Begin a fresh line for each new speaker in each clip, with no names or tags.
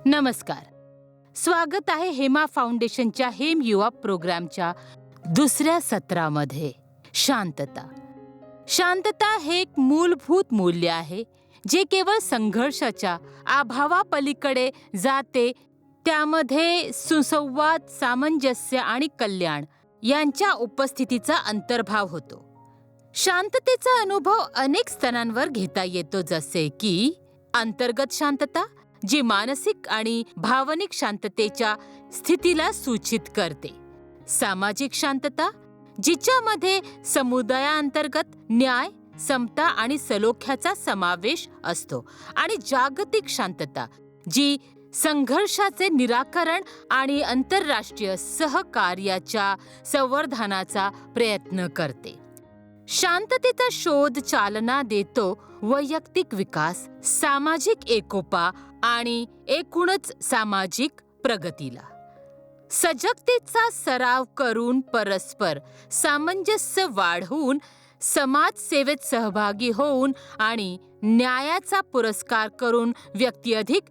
नमस्कार. स्वागत आहे हेमा फाउंडेशनच्या हेम युवा प्रोग्रामच्या दुसऱ्या सत्रामध्ये. शांतता. शांतता हे एक मूलभूत मूल्य आहे जे केवळ संघर्षाच्या अभावापलीकडे जाते. त्यामध्ये सुसंवाद, सामंजस्य आणि कल्याण यांच्या उपस्थितीचा अंतर्भाव होतो. शांततेचा अनुभव अनेक स्तरांवर घेता येतो, जसे की अंतर्गत शांतता, जी मानसिक आणि भावनिक शांततेच्या स्थितीला सूचित करते. सामाजिक शांतता, जिच्यामध्ये समुदायाअंतर्गत न्याय, समता आणि सलोख्याचा समावेश असतो. आणि जागतिक शांतता, जी संघर्षाचे निराकरण आणि आंतरराष्ट्रीय सहकार्याच्या संवर्धनाचा प्रयत्न करते. शांततेचा शोध चालना देतो वैयक्तिक विकास, सामाजिक एकोपा आणि एकूणच सामाजिक प्रगतीला. सजगतेचा सराव करून परस्पर सामंजस्य वाढवून, समाजसेवेत सहभागी होऊन आणि न्यायाचा पुरस्कार करून व्यक्ती अधिक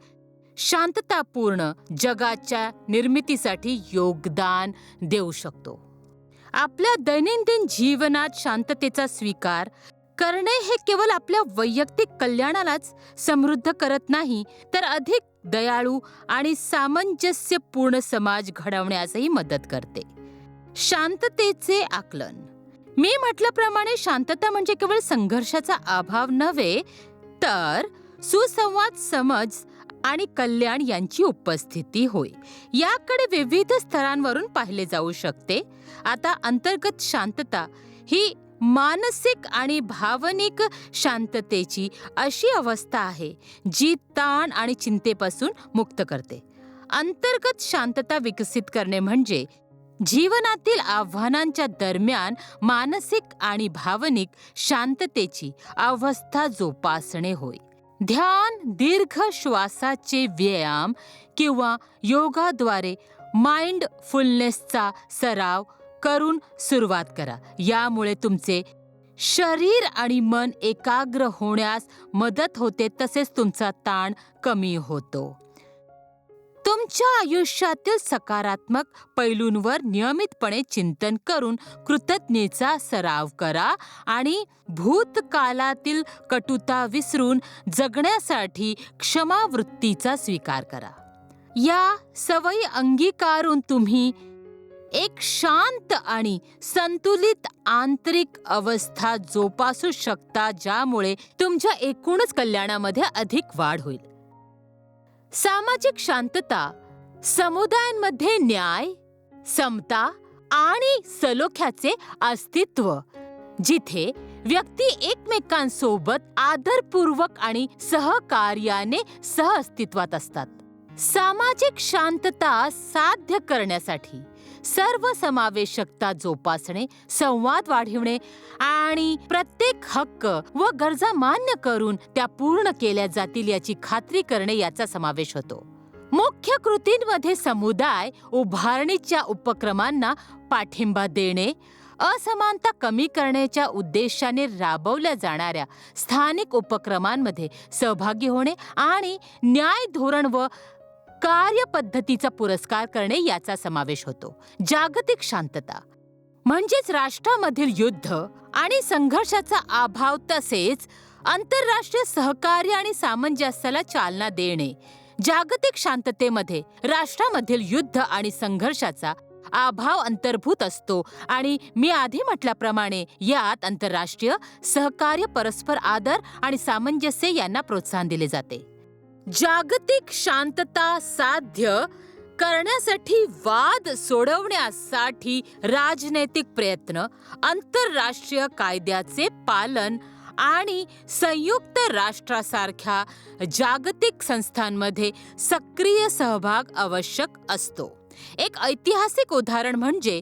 शांततापूर्ण जगाच्या निर्मितीसाठी योगदान देऊ शकतो. आपल्या दैनंदिन जीवनात शांततेचा स्वीकार करणे हे केवळ आपल्या वैयक्तिक कल्याणालाच समृद्ध करत नाही, तर अधिक दयाळू आणि सामंजस्यपूर्ण समाज घडवण्यासही मदत करते. शांततेचे आकलन. मी म्हटल्याप्रमाणे शांतता म्हणजे केवळ संघर्षाचा अभाव नव्हे, तर सुसंवाद, समज आणि कल्याण यांची उपस्थिती होय. याकडे विविध स्तरांवरून पाहिले जाऊ शकते. आता अंतर्गत शांतता ही मानसिक आणि भावनिक शांततेची अशी अवस्था आहे जी ताण आणि चिंतेपासून मुक्त करते. अंतर्गत शांतता विकसित करणे म्हणजे जीवनातील आव्हानांच्या दरम्यान मानसिक आणि भावनिक शांततेची अवस्था जोपासणे होय. ध्यान, दीर्घ श्वासाचे व्यायाम किंवा योगाद्वारे माइंडफुलनेसचा सराव करून सुरुवात करा. यामुळे तुमचे शरीर आणि मन एकाग्र होण्यास मदत होते, तसेच तुमचा ताण कमी होतो. तुमच्या आयुष्यातील सकारात्मक पैलूंवर नियमितपणे चिंतन करून कृतज्ञतेचा सराव करा आणि भूतकाळातील कटुता विसरून जगण्यासाठी क्षमावृत्तीचा स्वीकार करा. या सवयी अंगीकारून तुम्ही एक शांत आणि संतुलित आंतरिक अवस्था जोपासू शकता, ज्यामुळे तुमच्या एकूणच कल्याणामध्ये अधिक वाढ होईल. सामाजिक शांतता समुदायांमध्ये न्याय, समता आणि सलोख्याचे अस्तित्व, जिथे व्यक्ती एकमेकांसोबत आदरपूर्वक आणि सहकार्याने सहअस्तित्वात असतात. सामाजिक शांतता साध्य करण्यासाठी सर्वसमावेशकता जोपासणे, संवाद वाढविणे आणि प्रत्येक हक्क व गरजा मान्य करून त्या पूर्ण केल्या जातील याची खात्री करणे याचा समावेश होतो. मुख्य कृतींमध्ये समुदाय उभारणीच्या उपक्रमांना पाठिंबा देणे, असमानता कमी करण्याच्या उद्देशाने राबवल्या जाणाऱ्या स्थानिक उपक्रमांमध्ये सहभागी होणे आणि न्याय धोरण व कार्यपद्धतीचा पुरस्कार करणे याचा समावेश होतो. जागतिक शांतता म्हणजेच राष्ट्रामधील युद्ध आणि संघर्षाचा अभाव, तसेच आंतरराष्ट्रीय सहकार्य आणि सामंजस्याला चालना देणे. जागतिक शांततेमध्ये राष्ट्रामधील युद्ध आणि संघर्षाचा अभाव अंतर्भूत असतो आणि मी आधी म्हटल्याप्रमाणे यात आंतरराष्ट्रीय सहकार्य, परस्पर आदर आणि सामंजस्य यांना प्रोत्साहन दिले जाते. जागतिक शांतता साध्य करण्यासाठी वाद सोडवण्यासाठी राजनैतिक प्रयत्न, आंतरराष्ट्रीय कायद्याचे पालन आणि संयुक्त राष्ट्रासारख्या जागतिक संस्थांमध्ये सक्रिय सहभाग आवश्यक असतो. एक ऐतिहासिक उदाहरण म्हणजे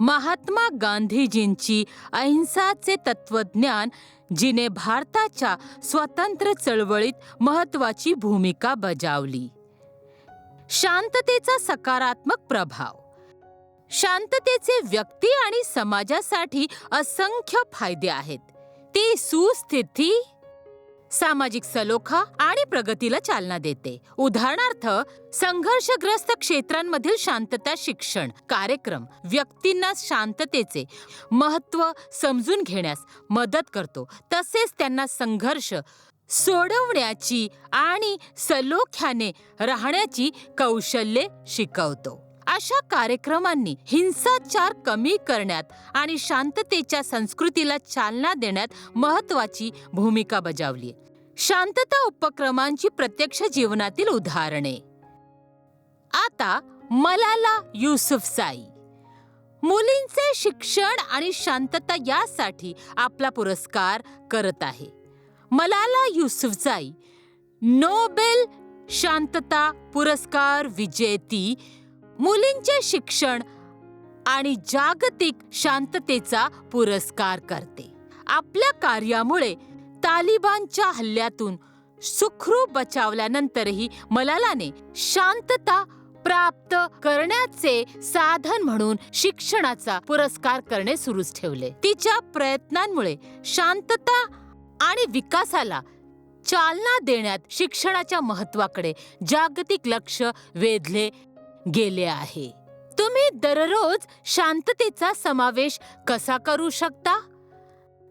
महात्मा गांधीजींची अहिंसाचे तत्वज्ञान, जिने भारताच्या स्वातंत्र्य चळवळीत महत्त्वाची भूमिका बजावली. शांततेचा सकारात्मक प्रभाव. शांततेचे व्यक्ती आणि समाजासाठी असंख्य फायदे आहेत. ती सुस्थिती, सामाजिक सलोखा आणि प्रगतीला चालना देते. उदाहरणार्थ, संघर्षग्रस्त क्षेत्रांमधील शांतता शिक्षण कार्यक्रम व्यक्तींना शांततेचे महत्त्व समजून घेण्यास मदत करतो, तसेच त्यांना संघर्ष सोडवण्याची आणि सलोख्याने राहण्याची कौशल्ये शिकवतो. अशा कार्यक्रमांनी हिंसाचार कमी करण्यात आणि शांततेच्या संस्कृतीला चालना देण्यात महत्त्वाची भूमिका बजावली. शांतता उपक्रमांची प्रत्यक्ष जीवनातील उदाहरणे. आता मलाला युसुफजाई मुलींचे शिक्षण आणि शांतता यासाठी आपला पुरस्कार करत आहे. मलाला युसुफजाई नोबेल शांतता पुरस्कार विजेती मुलींचे शिक्षण आणि जागतिक शांततेचा पुरस्कार करते. आपल्या कार्यामुळे तालिबानच्या हल्ल्यातून सुखरूप बचावल्यानंतरही मलालाने शांतता प्राप्त करण्याचे साधन म्हणून शिक्षणाचा पुरस्कार करणे सुरूच ठेवले. तिच्या प्रयत्नांमुळे शांतता आणि विकासाला चालना देण्यात शिक्षणाच्या महत्त्वाकडे जागतिक लक्ष वेधले गेले आहे. तुम्ही दररोज शांततेचा समावेश कसा करू शकता?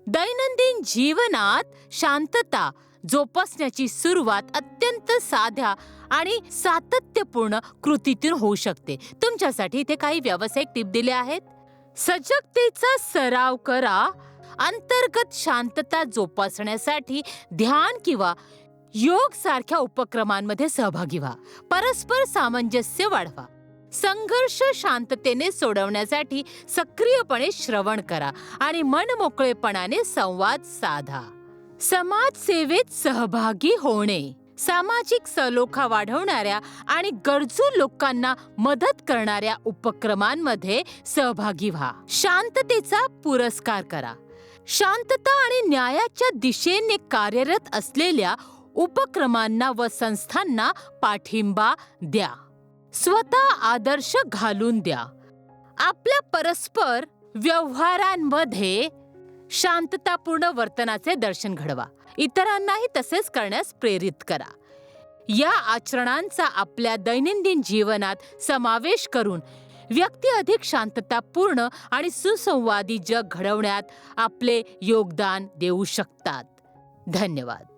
दैनंदिन जीवनात शांतता जोपासण्याची सुरुवात अत्यंत साध्या आणि सातत्यपूर्ण कृतीतून होऊ शकते. तुमच्यासाठी इथे काही व्यावसायिक टिप दिले आहेत. सजगतेचा सराव करा. अंतर्गत शांतता जोपासण्यासाठी ध्यान किंवा योग सारख्या उपक्रमांमध्ये सहभागी व्हा. परस्पर सामंजस्य वाढवा. संघर्ष शांततेने सोडवण्यासाठी सक्रियपणे श्रवण करा आणि मनमोकळेपणाने संवाद साधा. समाजसेवेत सहभागी होणे. सामाजिक सलोखा वाढवणाऱ्या आणि गरजू लोकांना मदत करणाऱ्या उपक्रमांमध्ये सहभागी व्हा. शांततेचा पुरस्कार करा. शांतता आणि न्यायाच्या दिशेने कार्यरत असलेल्या उपक्रमांना व संस्थांना पाठिंबा द्या. स्वतः आदर्श घालून द्या. आपल्या परस्पर व्यवहारांमध्ये शांततापूर्ण वर्तनाचे दर्शन घडवा. इतरांनाही तसेच करण्यास प्रेरित करा. या आचरणांचा आपल्या दैनंदिन जीवनात समावेश करून व्यक्ती अधिक शांततापूर्ण आणि सुसंवादी जग घडवण्यात आपले योगदान देऊ शकतात. धन्यवाद.